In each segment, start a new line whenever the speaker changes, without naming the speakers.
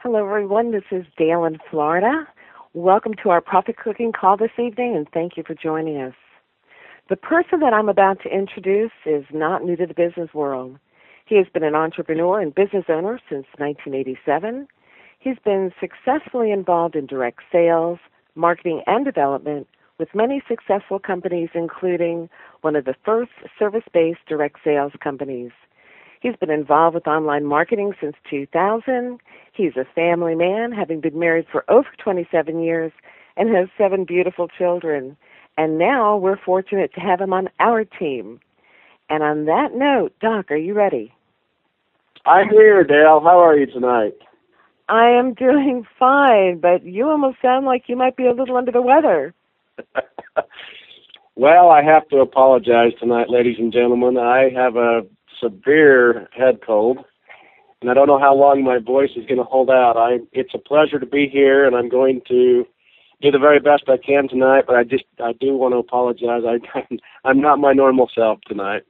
Hello, everyone. This is Dale in Florida. Welcome to our Profit Cooking call this evening, and thank you for joining us. The person that I'm about to introduce is not new to the business world. He has been an entrepreneur and business owner since 1987. He's been successfully involved in direct sales, marketing, and development with many successful companies, including one of the first service-based direct sales companies. He's been involved with online marketing since 2000. He's a family man, having been married for over 27 years, and has 7 beautiful children. And now we're fortunate to have him on our team. And on that note, Doc, are you ready?
I'm here, Dale. How are you tonight?
I am doing fine, but you almost sound like you might be a little under the weather.
Well, I have to apologize tonight, ladies and gentlemen. I have a severe head cold, and I don't know how long my voice is going to hold out. It's a pleasure to be here, and I'm going to do the very best I can tonight, but I do want to apologize. I'm not my normal self tonight.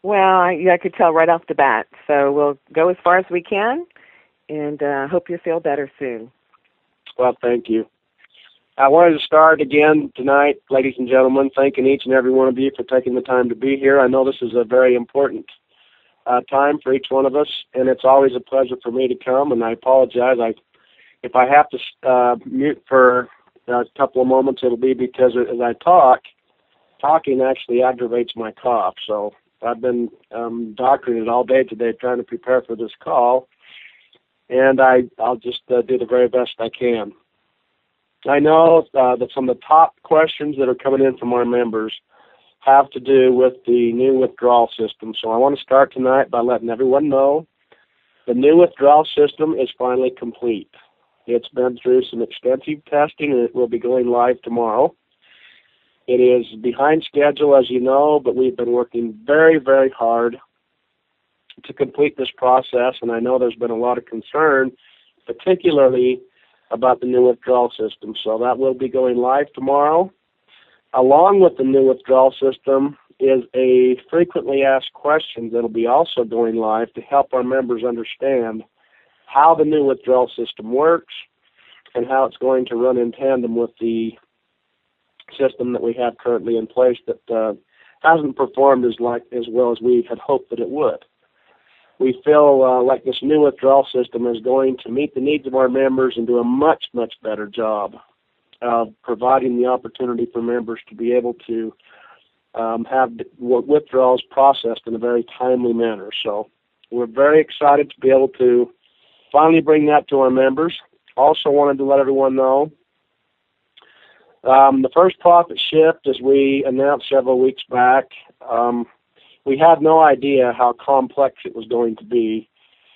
Well, I could tell right off the bat, so we'll go as far as we can, and hope you feel better soon.
Well, thank you. I wanted to start again tonight, ladies and gentlemen, thanking each and every one of you for taking the time to be here. I know this is a very important time for each one of us, and it's always a pleasure for me to come, and I apologize. If I have to mute for a couple of moments, it'll be because as I talking actually aggravates my cough. So I've been doctoring it all day today trying to prepare for this call, and I'll just do the very best I can. I know that some of the top questions that are coming in from our members have to do with the new withdrawal system. So I want to start tonight by letting everyone know the new withdrawal system is finally complete. It's been through some extensive testing, and it will be going live tomorrow. It is behind schedule, as you know, but we've been working very, very hard to complete this process, and I know there's been a lot of concern, particularly about the new withdrawal system. So that will be going live tomorrow. Along with the new withdrawal system is a frequently asked questions that will be also going live to help our members understand how the new withdrawal system works and how it's going to run in tandem with the system that we have currently in place that hasn't performed as well as we had hoped that it would. We feel like this new withdrawal system is going to meet the needs of our members and do a much, much better job of providing the opportunity for members to be able to have withdrawals processed in a very timely manner. So we're very excited to be able to finally bring that to our members. Also wanted to let everyone know the first profit shift, as we announced several weeks back, we had no idea how complex it was going to be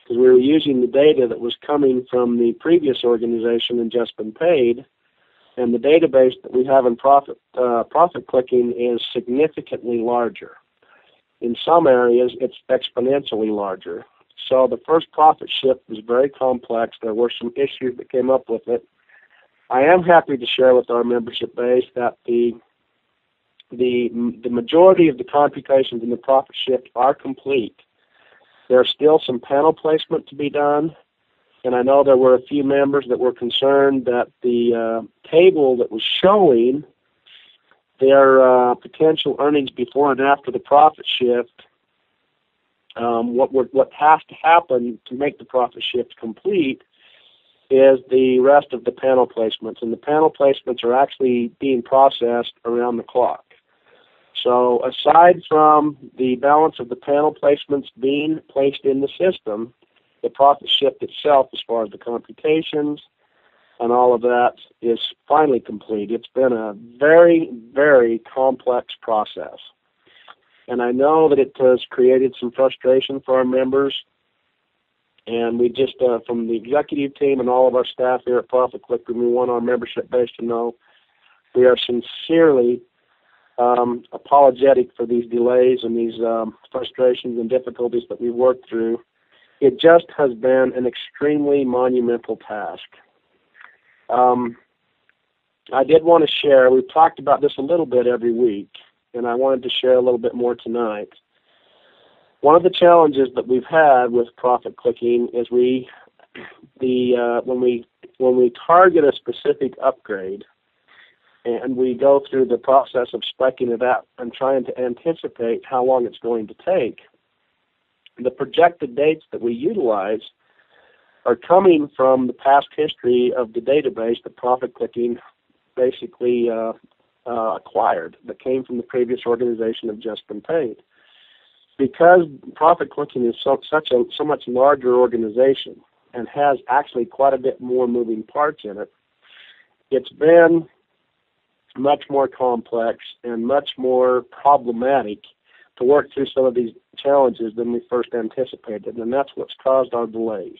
because we were using the data that was coming from the previous organization and just been paid, and the database that we have in profit clicking is significantly larger. In some areas, it's exponentially larger. So the first profit shift was very complex. There were some issues that came up with it. I am happy to share with our membership base that the majority of the computations in the profit shift are complete. There's still some panel placement to be done, and I know there were a few members that were concerned that the table that was showing their potential earnings before and after the profit shift, what has to happen to make the profit shift complete is the rest of the panel placements, and the panel placements are actually being processed around the clock. So aside from the balance of the panel placements being placed in the system, the profit shift itself, as far as the computations and all of that, is finally complete. It's been a very, very complex process. And I know that it has created some frustration for our members. And we just, from the executive team and all of our staff here at Profit Clicker, we want our membership base to know we are sincerely apologetic for these delays and these frustrations and difficulties that we've worked through. It just has been an extremely monumental task. I did want to share, we've talked about this a little bit every week, and I wanted to share a little bit more tonight. One of the challenges that we've had with profit clicking is we when we target a specific upgrade and we go through the process of speccing it out and trying to anticipate how long it's going to take, the projected dates that we utilize are coming from the past history of the database that Profit Clicking basically acquired, that came from the previous organization of Just Been Paid. Because Profit Clicking is so much larger organization and has actually quite a bit more moving parts in it, it's been much more complex and much more problematic to work through some of these challenges than we first anticipated, and that's what's caused our delays.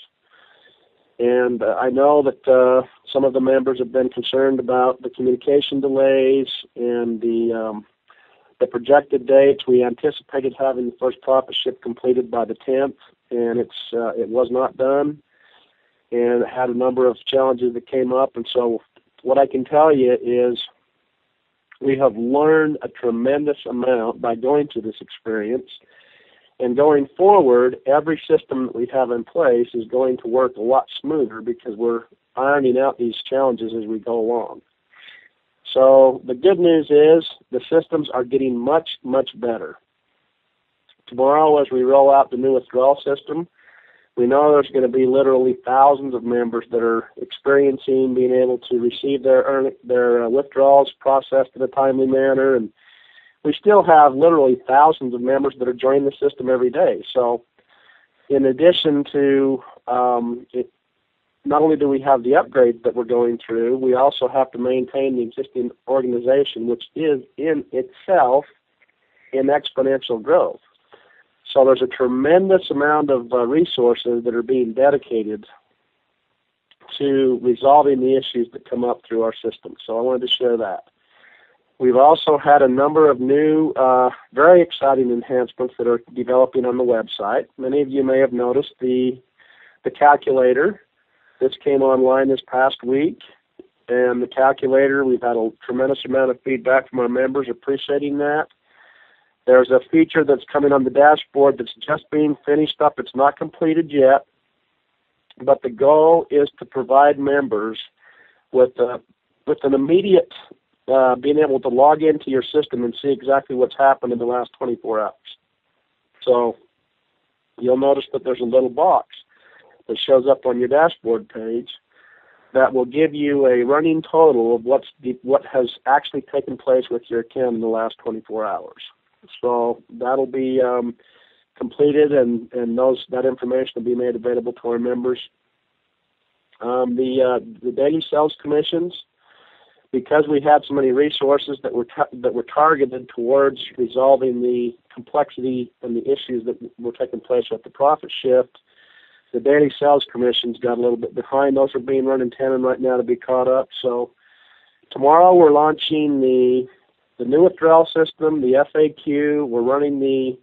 And I know that some of the members have been concerned about the communication delays and the projected dates. We anticipated having the first profit ship completed by the 10th, and it was not done, and it had a number of challenges that came up. And so what I can tell you is we have learned a tremendous amount by going through this experience. And going forward, every system that we have in place is going to work a lot smoother because we're ironing out these challenges as we go along. So the good news is the systems are getting much, much better. Tomorrow, as we roll out the new withdrawal system, we know there's going to be literally thousands of members that are experiencing being able to receive their withdrawals processed in a timely manner, and we still have literally thousands of members that are joining the system every day. So in addition to not only do we have the upgrades that we're going through, we also have to maintain the existing organization, which is in itself in exponential growth. So there's a tremendous amount of resources that are being dedicated to resolving the issues that come up through our system. So I wanted to share that. We've also had a number of new, very exciting enhancements that are developing on the website. Many of you may have noticed the calculator. This came online this past week, and the calculator, we've had a tremendous amount of feedback from our members appreciating that. There's a feature that's coming on the dashboard that's just being finished up. It's not completed yet, but the goal is to provide members with an immediate being able to log into your system and see exactly what's happened in the last 24 hours. So you'll notice that there's a little box that shows up on your dashboard page that will give you a running total of what has actually taken place with your account in the last 24 hours. So that'll be completed, and that information will be made available to our members. The daily sales commissions, because we had so many resources that were targeted towards resolving the complexity and the issues that were taking place at the profit shift, the daily sales commissions got a little bit behind. Those are being run in tandem right now to be caught up. So tomorrow we're launching the new withdrawal system, the FAQ. We're running the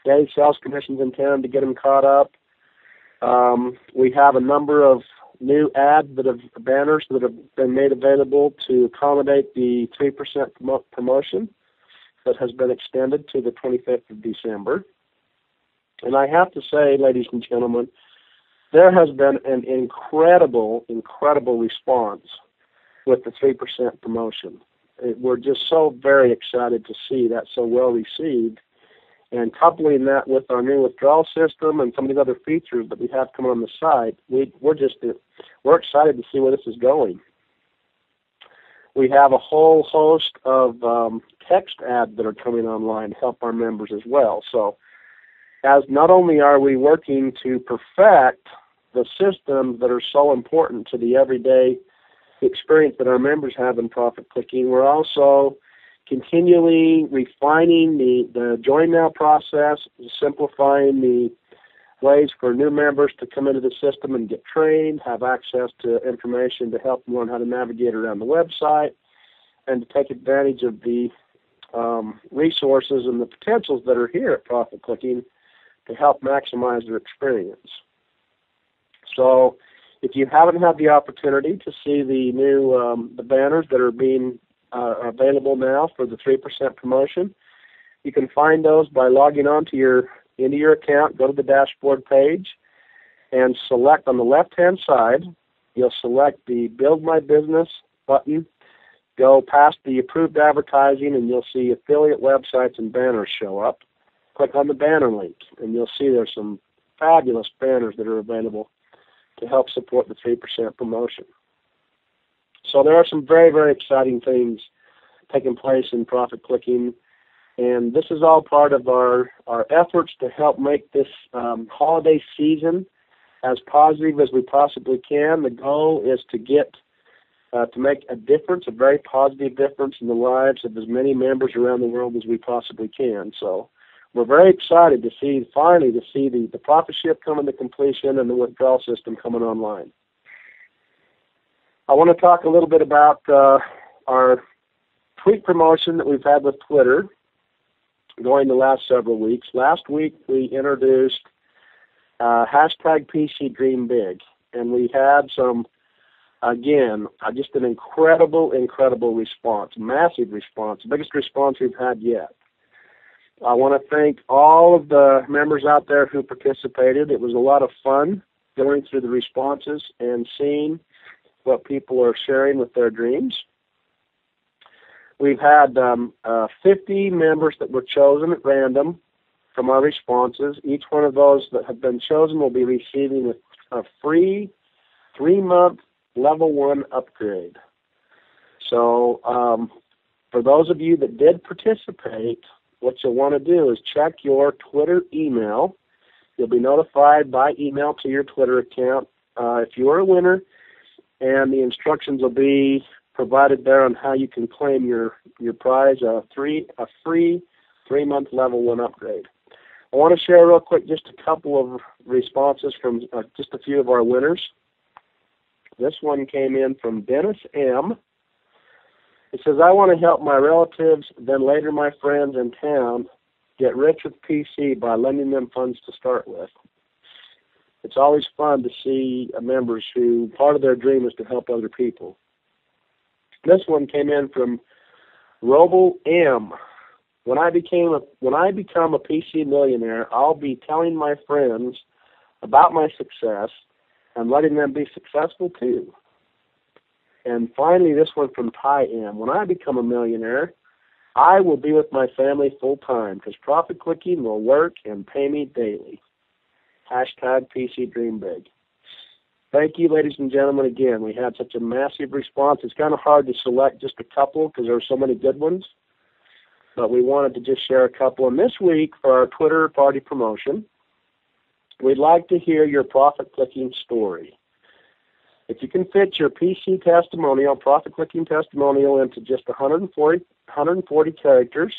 daily sales commissions in tandem to get them caught up. We have a number of new banners that have been made available to accommodate the 3% promotion that has been extended to the 25th of December. And I have to say, ladies and gentlemen, there has been an incredible response with the 3% promotion. We're just so very excited to see that so well received. And coupling that with our new withdrawal system and some of these other features that we have coming on the site, we're excited to see where this is going. We have a whole host of text ads that are coming online to help our members as well. So as not only are we working to perfect the systems that are so important to the everyday experience that our members have in Profit Clicking, we're also continually refining the Join Now process, simplifying the ways for new members to come into the system and get trained, have access to information to help them learn how to navigate around the website, and to take advantage of the resources and the potentials that are here at Profit Clicking to help maximize their experience. So if you haven't had the opportunity to see the new the banners that are being available now for the 3% promotion, you can find those by logging on into your account, go to the dashboard page, and select on the left-hand side, you'll select the Build My Business button, go past the approved advertising, and you'll see affiliate websites and banners show up. Click on the banner link, and you'll see there's some fabulous banners that are available to help support the 3% promotion. So there are some very, very exciting things taking place in Profit Clicking, and this is all part of our efforts to help make this holiday season as positive as we possibly can. The goal is to get to make a difference, a very positive difference in the lives of as many members around the world as we possibly can. So we're very excited to see, finally, the profit ship coming to completion and the withdrawal system coming online. I want to talk a little bit about our tweet promotion that we've had with Twitter going the last several weeks. Last week we introduced hashtag PC Dream Big, and we had some, again, just an incredible response, massive response, the biggest response we've had yet. I want to thank all of the members out there who participated. It was a lot of fun going through the responses and seeing what people are sharing with their dreams. We've had 50 members that were chosen at random from our responses. Each one of those that have been chosen will be receiving a free 3-month level 1 upgrade. So for those of you that did participate, what you'll want to do is check your Twitter email. You'll be notified by email to your Twitter account if you are a winner, and the instructions will be provided there on how you can claim your prize, a free 3-month level 1 upgrade. I want to share real quick just a couple of responses from just a few of our winners. This one came in from Dennis M. It says, I want to help my relatives, then later my friends in town, get rich with PC by lending them funds to start with. It's always fun to see members who part of their dream is to help other people. This one came in from Roble M. When I become a PC millionaire, I'll be telling my friends about my success and letting them be successful too. And finally, this one from Ty M. When I become a millionaire, I will be with my family full time because Profit Clicking will work and pay me daily. Hashtag PC Dream Big. Thank you, ladies and gentlemen. Again, we had such a massive response. It's kind of hard to select just a couple because there are so many good ones. But we wanted to just share a couple. And this week, for our Twitter party promotion, we'd like to hear your Profit Clicking story. If you can fit your PC testimonial, Profit Clicking testimonial, into just 140 characters,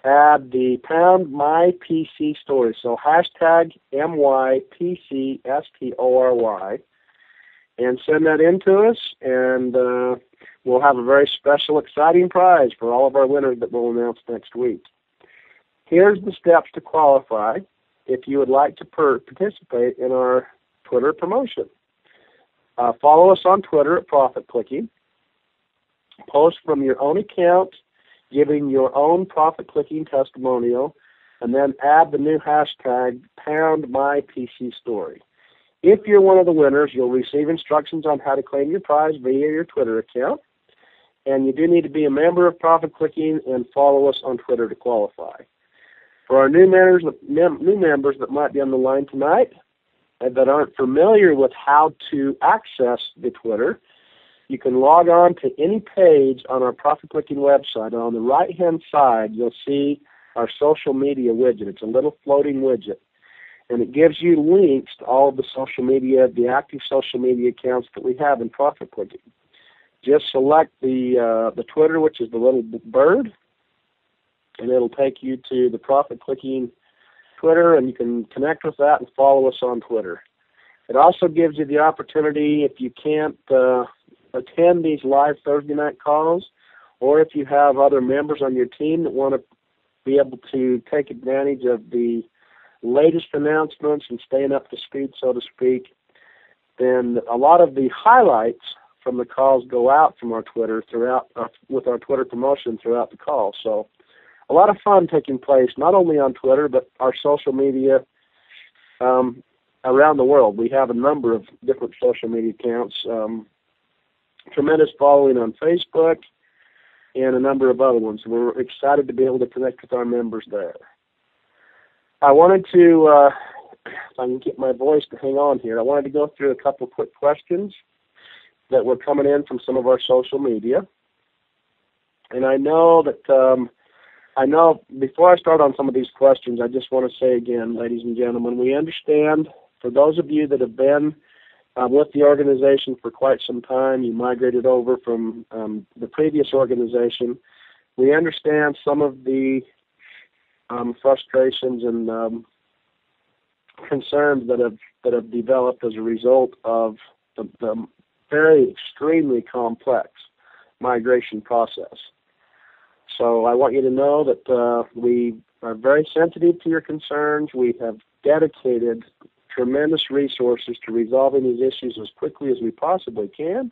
add the pound my PC story. So hashtag MYPCSTORY, and send that in to us, and we'll have a very special, exciting prize for all of our winners that we'll announce next week. Here's the steps to qualify if you would like to participate in our Twitter promotion. Follow us on Twitter at Profit Clicking. Post from your own account giving your own Profit Clicking testimonial, and then add the new hashtag #MyPCStory. If you're one of the winners, you'll receive instructions on how to claim your prize via your Twitter account, and you do need to be a member of Profit Clicking and follow us on Twitter to qualify. For our new members that might be on the line tonight and that aren't familiar with how to access the Twitter, you can log on to any page on our Profit Clicking website. And on the right-hand side, you'll see our social media widget. It's a little floating widget, and it gives you links to all of the social media, the active social media accounts that we have in Profit Clicking. Just select the Twitter, which is the little bird, and it'll take you to the Profit Clicking Twitter, and you can connect with that and follow us on Twitter. It also gives you the opportunity, if you can't attend these live Thursday night calls, or if you have other members on your team that want to be able to take advantage of the latest announcements and staying up to speed, so to speak, then a lot of the highlights from the calls go out from our Twitter throughout, with our Twitter promotion throughout the call. So a lot of fun taking place, not only on Twitter, but our social media around the world. We have a number of different social media accounts, tremendous following on Facebook, and a number of other ones. We're excited to be able to connect with our members there. I wanted to, if I can get my voice to hang on here, I wanted to go through a couple quick questions that were coming in from some of our social media. And I know that, before I start on some of these questions, I just want to say again, ladies and gentlemen, we understand, for those of you that have been with the organization for quite some time, you migrated over from the previous organization, we understand some of the frustrations and concerns that have developed as a result of the very extremely complex migration process. So I want you to know that we are very sensitive to your concerns. We have dedicated tremendous resources to resolving these issues as quickly as we possibly can.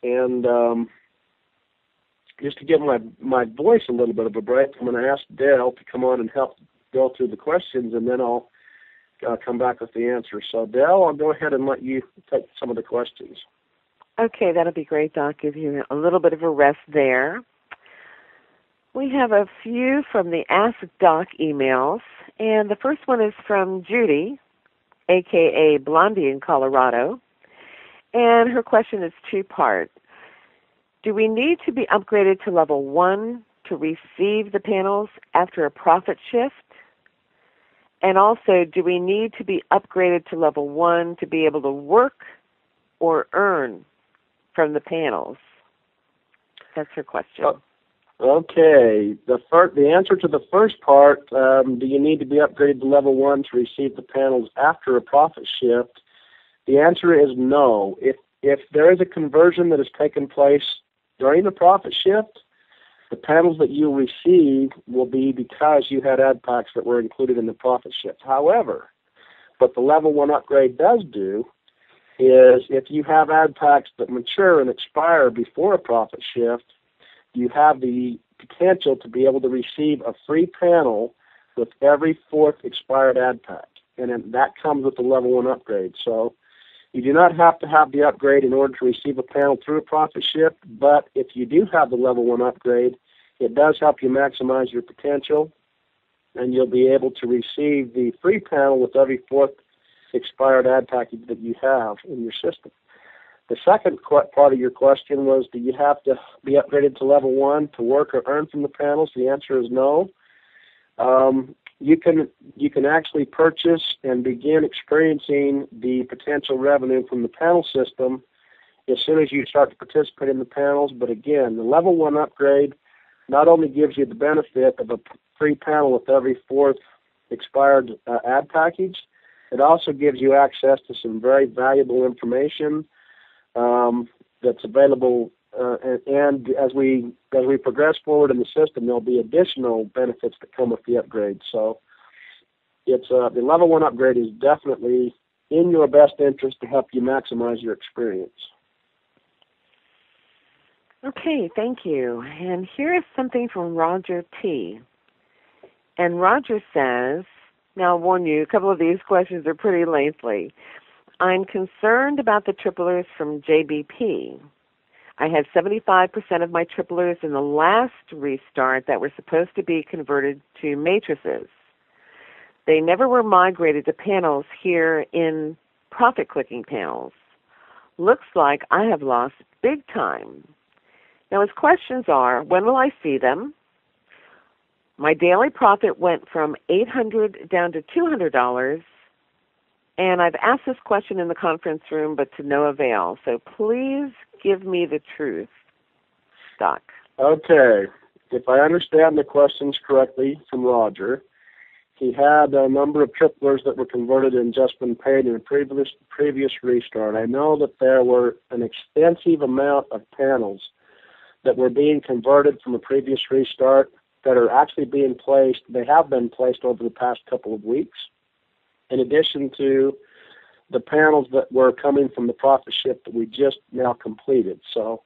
And just to give my voice a little bit of a break, I'm going to ask Dale to come on and help go through the questions, and then I'll come back with the answers. So, Dale, I'll go ahead and let you take some of the questions.
Okay, that'll be great, Doc. Give you a little bit of a rest there. We have a few from the Ask Doc emails, and the first one is from Judy, a.k.a. Blondie in Colorado, and her question is two-part. Do we need to be upgraded to level 1 to receive the panels after a profit shift? And also, do we need to be upgraded to level 1 to be able to work or earn from the panels? That's her question.
Okay. The answer to the first part, do you need to be upgraded to level 1 to receive the panels after a profit shift? The answer is no. If there is a conversion that has taken place during the profit shift, the panels that you receive will be because you had ad packs that were included in the profit shift. However, what the level 1 upgrade does do is if you have ad packs that mature and expire before a profit shift, you have the potential to be able to receive a free panel with every 4th expired ad pack. And then that comes with the level 1 upgrade. So you do not have to have the upgrade in order to receive a panel through a profit shift, but if you do have the level 1 upgrade, it does help you maximize your potential, and you'll be able to receive the free panel with every 4th expired ad package that you have in your system. The second part of your question was, do you have to be upgraded to level 1 to work or earn from the panels? The answer is no. You can actually purchase and begin experiencing the potential revenue from the panel system as soon as you start to participate in the panels. But again, the level 1 upgrade not only gives you the benefit of a free panel with every 4th expired ad package, it also gives you access to some very valuable information that's available. And as we progress forward in the system, there'll be additional benefits that come with the upgrade. So it's the level 1 upgrade is definitely in your best interest to help you maximize your experience.
Okay, thank you. And here is something from Roger T. And Roger says, now I'll warn you, a couple of these questions are pretty lengthy. I'm concerned about the triplers from JBP. I had 75% of my triplers in the last restart that were supposed to be converted to matrices. They never were migrated to panels here in profit clicking panels. Looks like I have lost big time. Now his questions are, when will I see them? My daily profit went from $800 down to $200, and I've asked this question in the conference room, but to no avail. So please give me the truth, Doc. Okay.
If I understand the questions correctly from Roger, he had a number of triplers that were converted and just been paid in a previous restart. I know that there were an extensive amount of panels that were being converted from a previous restart that are actually being placed. They have been placed over the past couple of weeks, in addition to the panels that were coming from the profit shift that we just now completed. So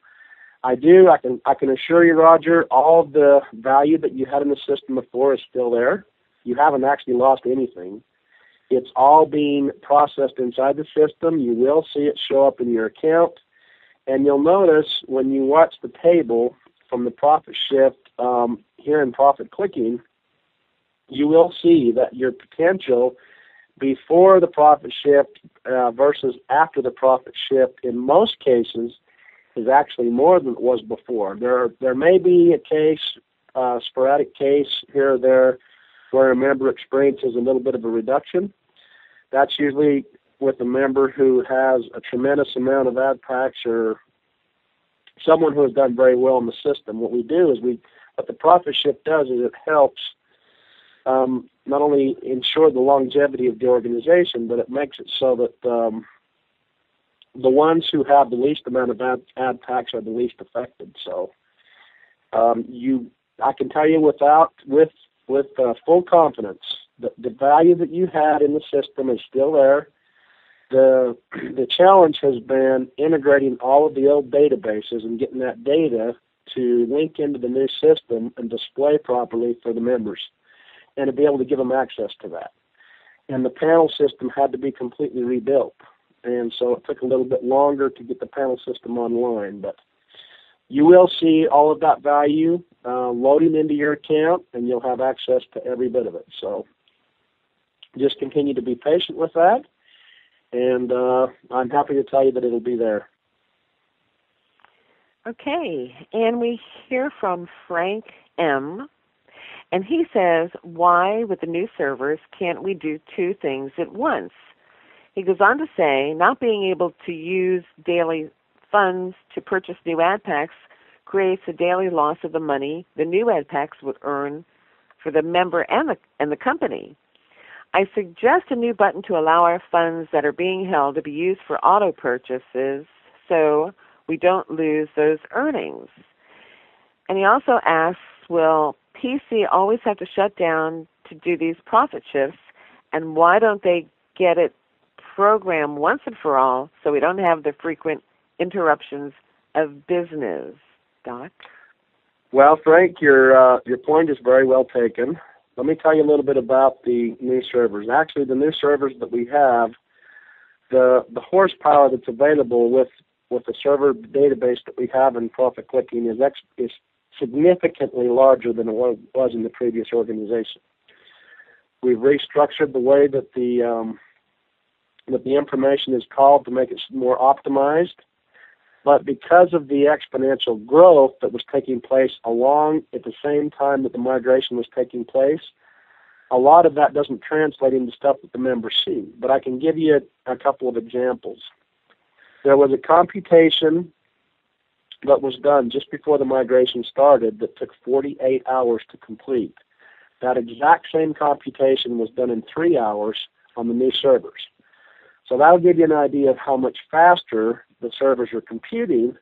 I can assure you, Roger, all the value that you had in the system before is still there. You haven't actually lost anything. It's all being processed inside the system. You will see it show up in your account. And you'll notice when you watch the table from the profit shift here in Profit Clicking, you will see that your potential before the profit shift versus after the profit shift in most cases is actually more than it was before. There may be a case, sporadic case here or there, where a member experiences a little bit of a reduction. That's usually with a member who has a tremendous amount of ad packs or someone who has done very well in the system. What we do is what the profit shift does is it helps not only ensure the longevity of the organization, but it makes it so that the ones who have the least amount of ad packs are the least affected. So I can tell you with full confidence that the value that you had in the system is still there. The challenge has been integrating all of the old databases and getting that data to link into the new system and display properly for the members, and to be able to give them access to that. And the panel system had to be completely rebuilt, and so it took a little bit longer to get the panel system online. But you will see all of that value loading into your account, and you'll have access to every bit of it. So just continue to be patient with that, and I'm happy to tell you that it'll be there.
Okay, and we hear from Frank M., and he says, why, with the new servers, can't we do two things at once? He goes on to say, not being able to use daily funds to purchase new ad packs creates a daily loss of the money the new ad packs would earn for the member and the company. I suggest a new button to allow our funds that are being held to be used for auto purchases so we don't lose those earnings. And he also asks, will PC always have to shut down to do these profit shifts, and why don't they get it programmed once and for all so we don't have the frequent interruptions of business? Doc?
Well, Frank, your point is very well taken. Let me tell you a little bit about the new servers. Actually, the new servers that we have, the horsepower that's available with the server database that we have in Profit Clicking is significantly larger than it was in the previous organization. We've restructured the way that the information is called to make it more optimized. But because of the exponential growth that was taking place along at the same time that the migration was taking place, a lot of that doesn't translate into stuff that the members see. But I can give you a couple of examples. There was a computation that was done just before the migration started that took 48 hours to complete. That exact same computation was done in 3 hours on the new servers. So that'll give you an idea of how much faster the servers are computing,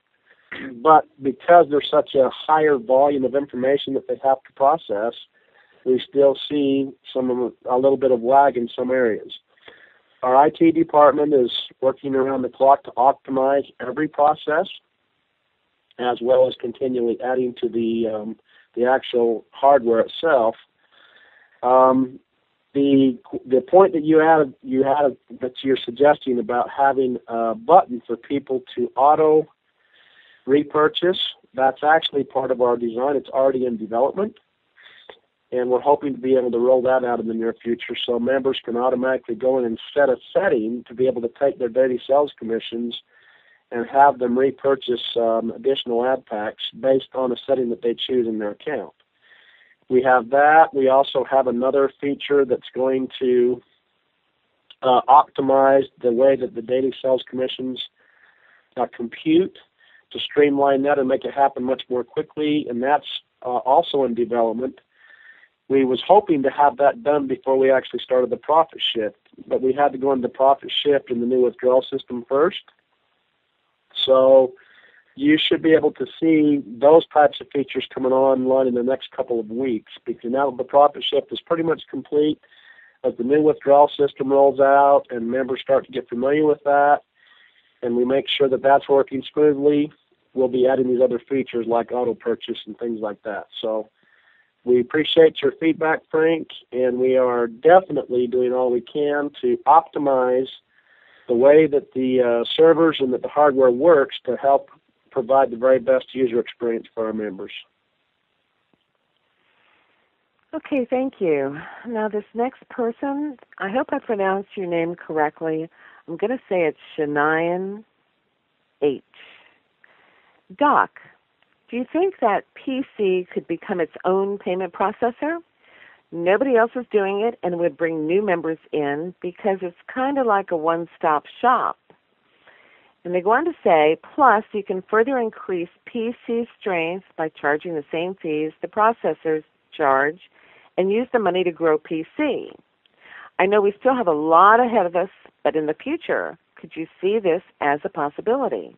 but because there's such a higher volume of information that they have to process, we still see a little bit of lag in some areas. Our IT department is working around the clock to optimize every process, as well as continually adding to the actual hardware itself. The point that you had that you're suggesting about having a button for people to auto repurchase, that's actually part of our design. It's already in development, and we're hoping to be able to roll that out in the near future so members can automatically go in and set a setting to be able to take their daily sales commissions and have them repurchase additional ad packs based on a setting that they choose in their account. We have that. We also have another feature that's going to optimize the way that the daily sales commissions compute to streamline that and make it happen much more quickly, and that's also in development. We was hoping to have that done before we actually started the profit shift, but we had to go into the profit shift in the new withdrawal system first. So you should be able to see those types of features coming online in the next couple of weeks, because now the profit shift is pretty much complete. As the new withdrawal system rolls out and members start to get familiar with that, and we make sure that that's working smoothly, we'll be adding these other features like auto purchase and things like that. So We appreciate your feedback, Frank, and we are definitely doing all we can to optimize the way that the servers and that the hardware works to help provide the very best user experience for our members.
Okay, thank you. Now this next person, I hope I pronounced your name correctly. I'm going to say it's Shanian H. Doc, do you think that PC could become its own payment processor? Nobody else is doing it and would bring new members in because it's kind of like a one-stop shop. And they go on to say, plus you can further increase PC strength by charging the same fees the processors charge and use the money to grow PC. I know we still have a lot ahead of us, but in the future, could you see this as a possibility?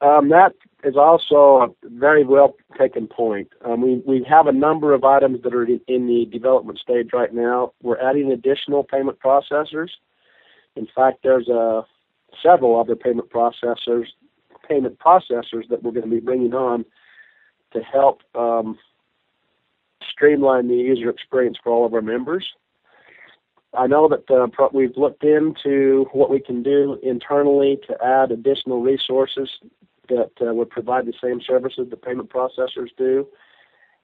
That is also a very well taken point. We have a number of items that are in the development stage right now. We're adding additional payment processors. In fact, there's several other payment processors that we're going to be bringing on to help streamline the user experience for all of our members. I know that we've looked into what we can do internally to add additional resources that would provide the same services the payment processors do.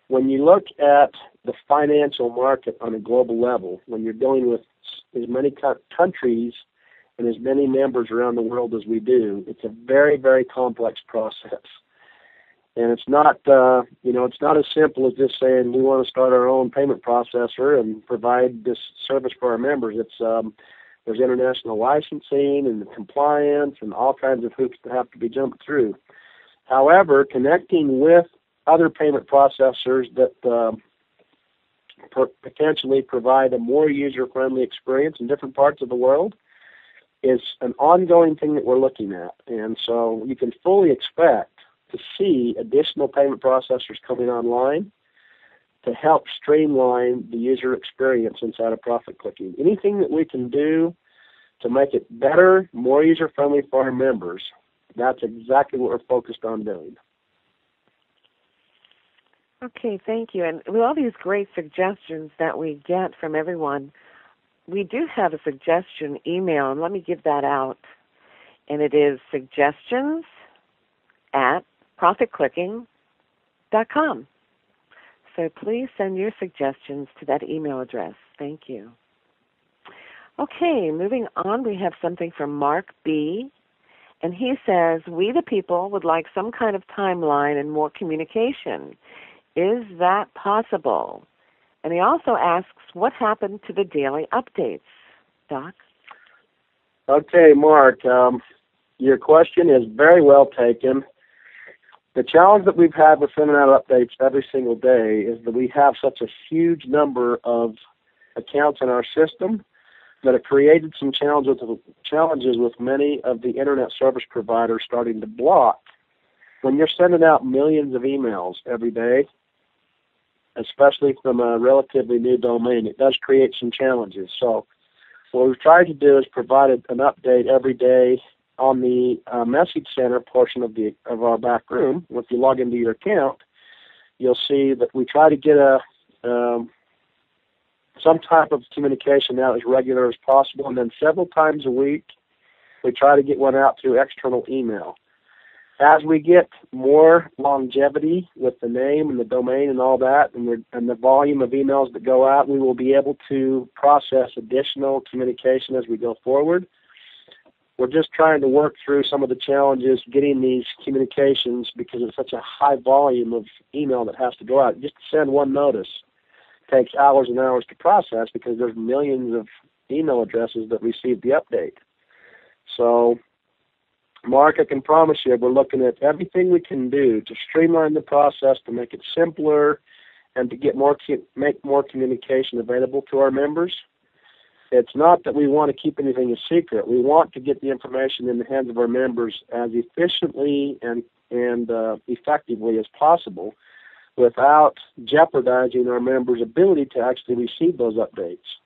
When you look at the financial market on a global level, when you're dealing with as many countries and as many members around the world as we do, it's a very, very complex process. And it's not, it's not as simple as just saying we want to start our own payment processor and provide this service for our members. There's international licensing and compliance and all kinds of hoops that have to be jumped through. However, connecting with other payment processors that potentially provide a more user-friendly experience in different parts of the world is an ongoing thing that we're looking at. And so you can fully expect to see additional payment processors coming online to help streamline the user experience inside of Profit Clicking. Anything that we can do to make it better, more user-friendly for our members, that's exactly what we're focused on doing.
Okay, thank you. And with all these great suggestions that we get from everyone, we do have a suggestion email, and let me give that out. And it is suggestions@profitclicking.com. So please send your suggestions to that email address. Thank you. Okay, moving on, we have something from Mark B. And he says, we the people would like some kind of timeline and more communication. Is that possible? And he also asks, what happened to the daily updates? Doc?
Okay, Mark, your question is very well taken. The challenge that we've had with sending out updates every single day is that we have such a huge number of accounts in our system that have created some challenges with many of the internet service providers starting to block. When you're sending out millions of emails every day, especially from a relatively new domain, it does create some challenges. So what we've tried to do is provide an update every day on the message center portion of our back room. If you log into your account, you'll see that we try to get some type of communication out as regular as possible, and then several times a week we try to get one out through external email. As we get more longevity with the name and the domain and all that, and the volume of emails that go out, we will be able to process additional communication as we go forward. We're just trying to work through some of the challenges getting these communications because it's such a high volume of email that has to go out. Just to send one notice takes hours and hours to process because there's millions of email addresses that receive the update. So, Mark, I can promise you we're looking at everything we can do to streamline the process, to make it simpler, and to make more communication available to our members. It's not that we want to keep anything a secret. We want to get the information in the hands of our members as efficiently and effectively as possible without jeopardizing our members' ability to actually receive those updates.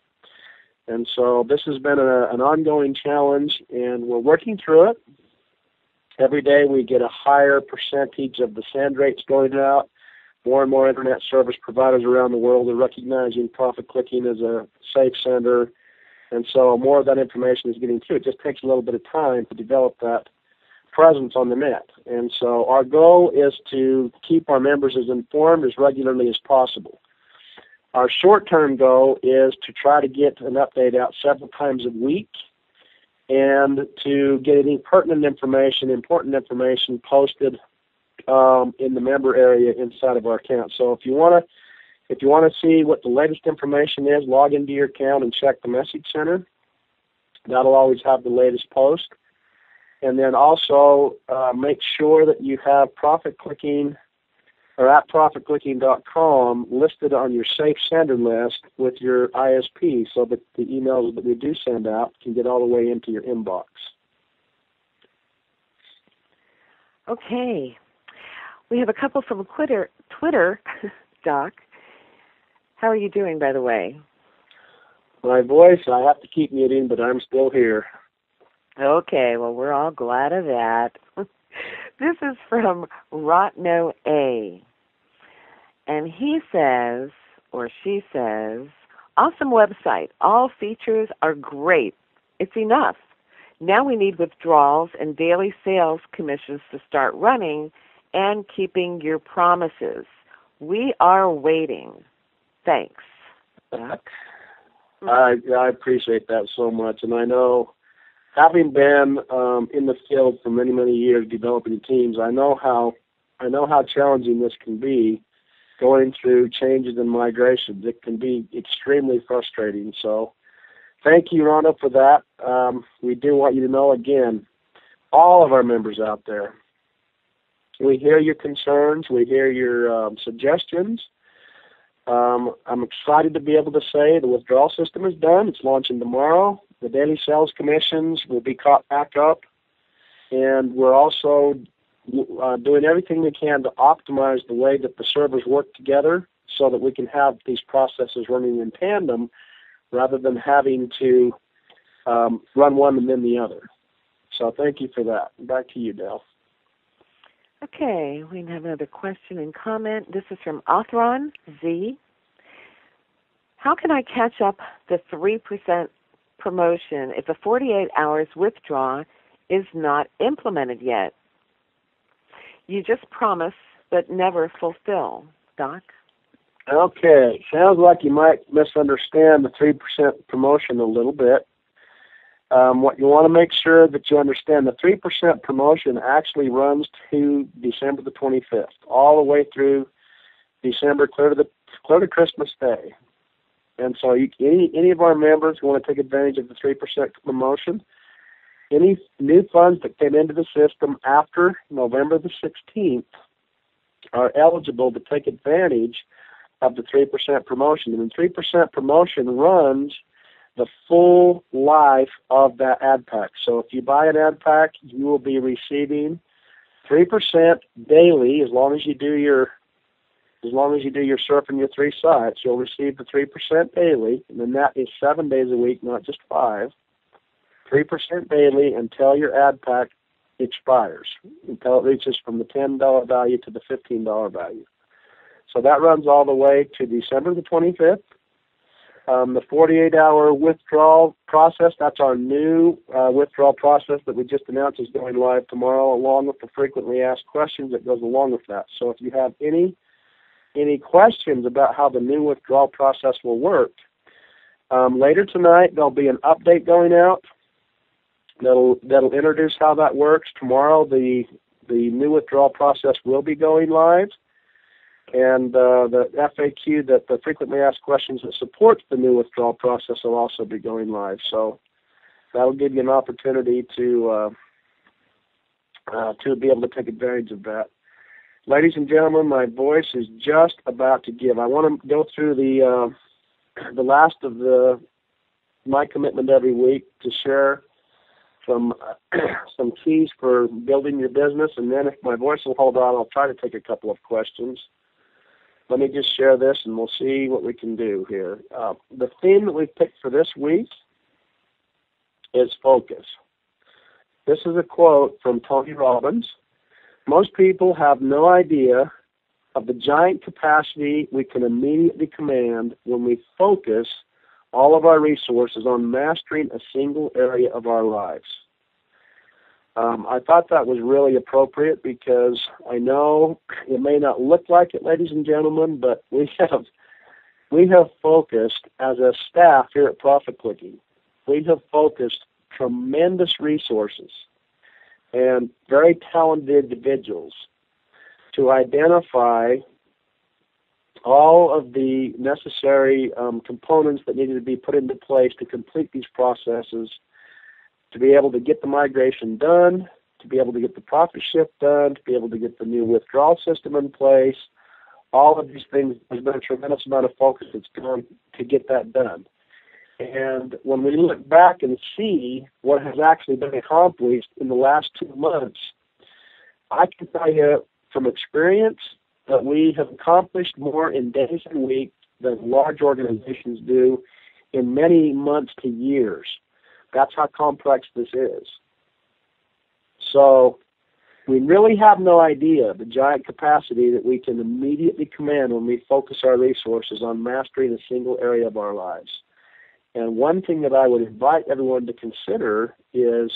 And so this has been an ongoing challenge, and we're working through it. Every day we get a higher percentage of the send rates going out. More and more internet service providers around the world are recognizing profit clicking as a safe sender, and so more of that information is getting through. It just takes a little bit of time to develop that presence on the net. And so our goal is to keep our members as informed as regularly as possible. Our short-term goal is to try to get an update out several times a week and to get any pertinent information, important information posted in the member area inside of our account. So if you want to see what the latest information is, log into your account and check the message center. That'll always have the latest post. And then also make sure that you have Profit Clicking or at ProfitClicking.com listed on your safe sender list with your ISP so that the emails that we do send out can get all the way into your inbox.
Okay. We have a couple from Twitter, Doc. How are you doing, by the way?
My voice, I have to keep muting, but I'm still here.
Okay, well, we're all glad of that. This is from Rotno A. And he says, or she says, awesome website. All features are great. It's enough. Now we need withdrawals and daily sales commissions to start running and keeping your promises. We are waiting. Thanks.
I appreciate that so much, and I know, having been in the field for many, many years developing teams, I know how challenging this can be, going through changes and migrations. It can be extremely frustrating. So thank you, Rhonda, for that. We do want you to know, again, all of our members out there, we hear your concerns. We hear your suggestions. I'm excited to be able to say the withdrawal system is done. It's launching tomorrow. The daily sales commissions will be caught back up. And we're also doing everything we can to optimize the way that the servers work together so that we can have these processes running in tandem rather than having to run one and then the other. So thank you for that. Back to you, Dale.
Okay, we have another question and comment. This is from Othron Z. How can I catch up the 3% promotion if a 48 hours withdrawal is not implemented yet? You just promise but never fulfill, Doc.
Okay, sounds like you might misunderstand the 3% promotion a little bit. What you want to make sure that you understand, the 3% promotion actually runs to December the 25th, all the way through December, clear to Christmas Day. And so any of our members who want to take advantage of the 3% promotion, any new funds that came into the system after November the 16th are eligible to take advantage of the 3% promotion. And the 3% promotion runs the full life of that ad pack. So if you buy an ad pack, you will be receiving 3% daily as long as you do your surf and your 3 sites. You'll receive the 3% daily, and then that is 7 days a week, not just 5. 3% daily until your ad pack expires, until it reaches from the $10 value to the $15 value. So that runs all the way to December the 25th. The 48-hour withdrawal process, that's our new withdrawal process that we just announced is going live tomorrow, along with the frequently asked questions that goes along with that. So if you have any questions about how the new withdrawal process will work, later tonight there'll be an update going out that'll introduce how that works. Tomorrow the new withdrawal process will be going live. And the FAQ, that the frequently asked questions that supports the new withdrawal process, will also be going live. So that'll give you an opportunity to be able to take advantage of that. Ladies and gentlemen, my voice is just about to give. I want to go through the last of my commitment every week to share some keys for building your business, and then if my voice will hold on, I'll try to take a couple of questions. Let me just share this, and we'll see what we can do here. The theme that we've picked for this week is focus. This is a quote from Tony Robbins. Most people have no idea of the giant capacity we can immediately command when we focus all of our resources on mastering a single area of our lives. I thought that was really appropriate because I know it may not look like it, ladies and gentlemen, but we have focused as a staff here at Profit Clicking. We have focused tremendous resources and very talented individuals to identify all of the necessary components that needed to be put into place to complete these processes, to be able to get the migration done, to be able to get the profit shift done, to be able to get the new withdrawal system in place. All of these things, there's been a tremendous amount of focus that's gone to get that done. And when we look back and see what has actually been accomplished in the last 2 months, I can tell you from experience that we have accomplished more in days and weeks than large organizations do in many months to years. That's how complex this is. So we really have no idea the giant capacity that we can immediately command when we focus our resources on mastering a single area of our lives. And one thing that I would invite everyone to consider is,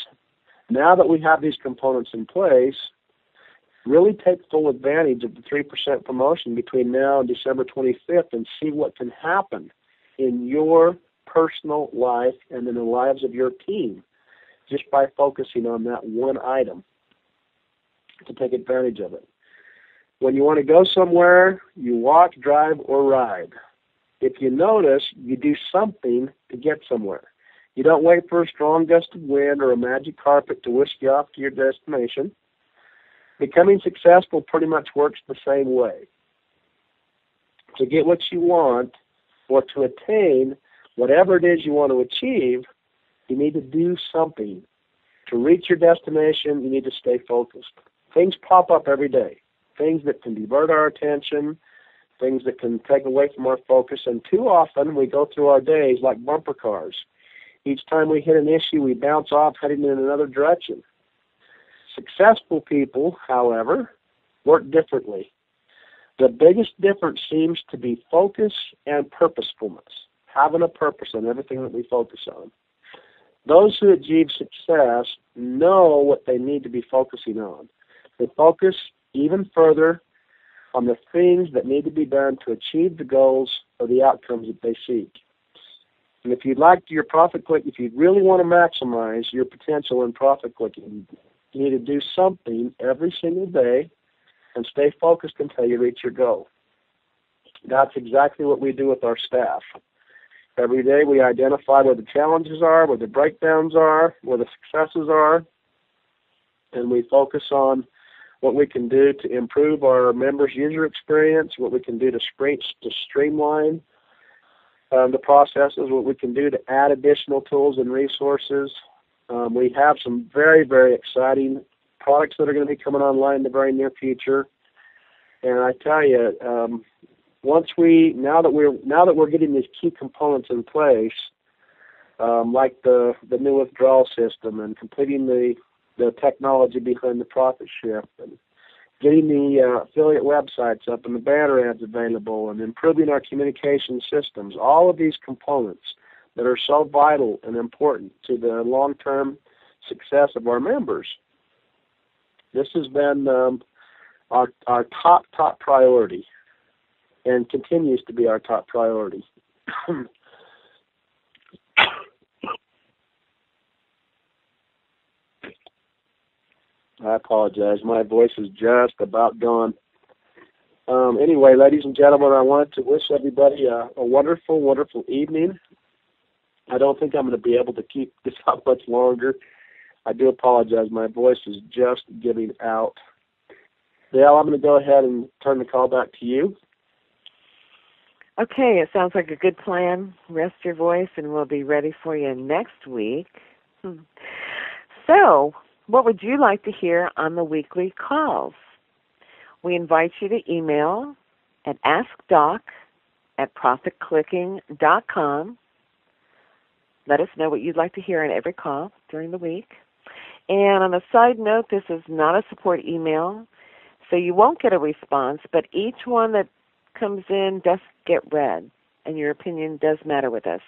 now that we have these components in place, really take full advantage of the 3% promotion between now and December 25th and see what can happen in your personal life and in the lives of your team just by focusing on that one item to take advantage of it. When you want to go somewhere, you walk, drive, or ride. If you notice, you do something to get somewhere. You don't wait for a strong gust of wind or a magic carpet to whisk you off to your destination. Becoming successful pretty much works the same way. To get what you want or to attain whatever it is you want to achieve, you need to do something. To reach your destination, you need to stay focused. Things pop up every day, things that can divert our attention, things that can take away from our focus, and too often we go through our days like bumper cars. Each time we hit an issue, we bounce off heading in another direction. Successful people, however, work differently. The biggest difference seems to be focus and purposefulness, having a purpose on everything that we focus on. Those who achieve success know what they need to be focusing on. They focus even further on the things that need to be done to achieve the goals or the outcomes that they seek. And if you'd like your profit click, if you really want to maximize your potential in profit clicking, you need to do something every single day and stay focused until you reach your goal. That's exactly what we do with our staff. Every day we identify where the challenges are, where the breakdowns are, where the successes are, and we focus on what we can do to improve our members' user experience, what we can do to streamline the processes, what we can do to add additional tools and resources. We have some very, very exciting products that are going to be coming online in the very near future. And I tell you, now that we're getting these key components in place, like the new withdrawal system and completing the technology behind the profit shift and getting the affiliate websites up and the banner ads available and improving our communication systems, all of these components that are so vital and important to the long-term success of our members. This has been our top priority and continues to be our top priority. I apologize. My voice is just about gone. Anyway, ladies and gentlemen, I wanted to wish everybody a wonderful, wonderful evening. I don't think I'm going to be able to keep this up much longer. I do apologize. My voice is just giving out. Dale, I'm going to go ahead and turn the call back to you.
Okay, it sounds like a good plan. Rest your voice, and we'll be ready for you next week. So, what would you like to hear on the weekly calls? We invite you to email at askdoc@profitclicking.com. Let us know what you'd like to hear on every call during the week. And on a side note, this is not a support email, So you won't get a response, but each one that comes in does get read, and your opinion does matter with us.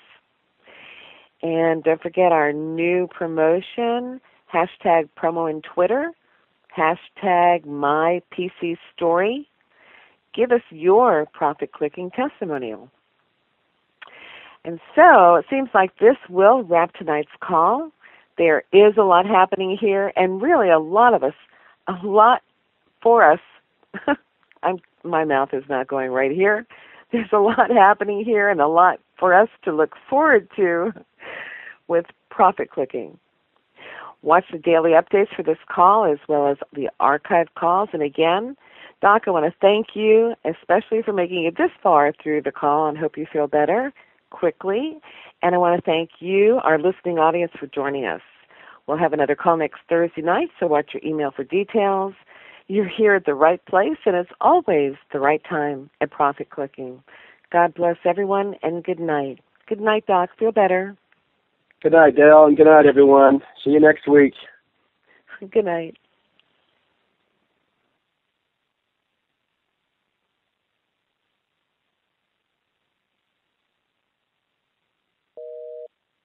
And don't forget our new promotion, hashtag promo in Twitter, hashtag MyPCStory. Give us your profit-clicking testimonial. And so it seems like this will wrap tonight's call. There is a lot happening here, and really a lot for us. My mouth is not going right here. There's a lot happening here and a lot for us to look forward to with profit clicking. Watch the daily updates for this call as well as the archived calls. And again, Doc, I want to thank you especially for making it this far through the call and hope you feel better quickly. And I want to thank you, our listening audience, for joining us. We'll have another call next Thursday night, so watch your email for details. You're here at the right place, and it's always the right time at Profit Clicking. God bless everyone, and good night. Good night, Doc. Feel better.
Good night, Dale, and good night, everyone. See you next week.
Good night.